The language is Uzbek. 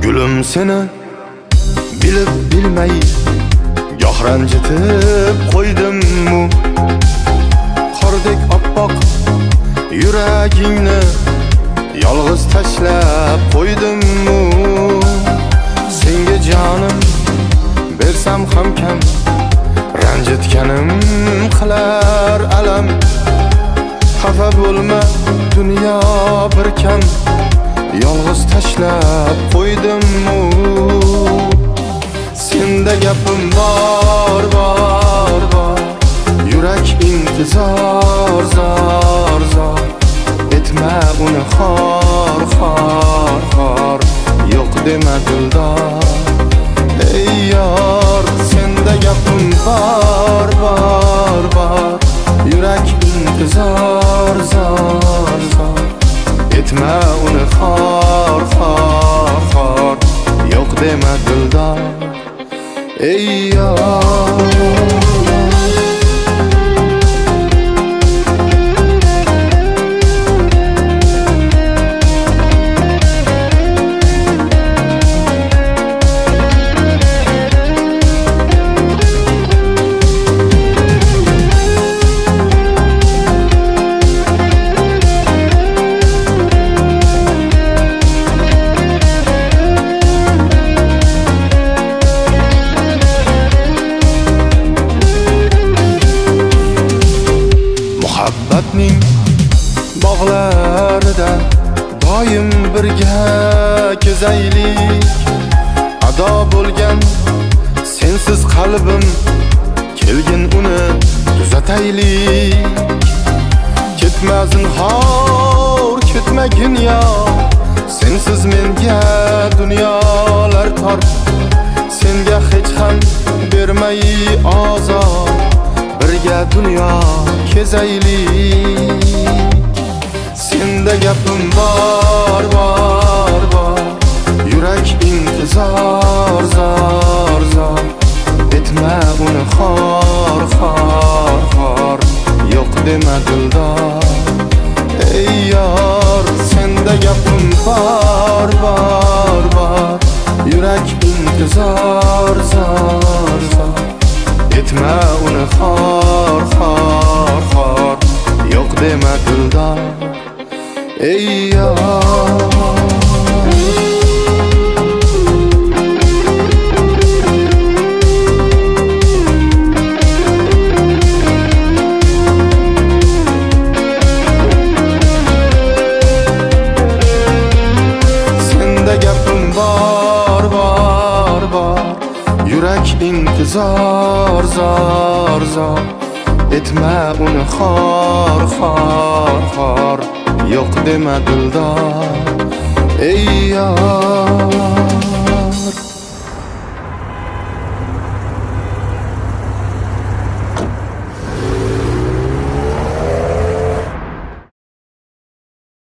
Gülüm seni bilib bilmay goh ranjitib qo'ydimmi? Qordek oppoq yuragingni yolg'iz tashlab qo'ydimmi? Senga jonim bersam ham kam, ranjitganim qilar alam. Xafa bo'lma dunyo bir kam, yolg'iz tashlab qo'ydimmi? Senda gapim bor, yurak intizor, zor. Etma uni xor, yo'q dema dildor. Ey yor, senda gapim bor, yurak intizor, zor. Etma uni xor, yo'q dema dildor. Ey yor, muhabbatning bog'larida doim birga kezaylik. Ado bo'lgan sensiz qalbim, kelgin uni tuzataylik. Ketma zinhor, ketmagin yo, sensiz menga dunyolar tor. Senga hech ham bermay ozor, birga dunyo kezaylik. Senda gapim bor, yurak intizor, zor. Etma uni xor, yo'q dema dildor. Ey yor, senda gapim bor, yurak intizor, zor. Etma uni xor, yo'q dema dildor. Ey yor, senda gapim bor, yurak intizor, zor. Etma uni xor, yo'q dema dildor. Ey yor.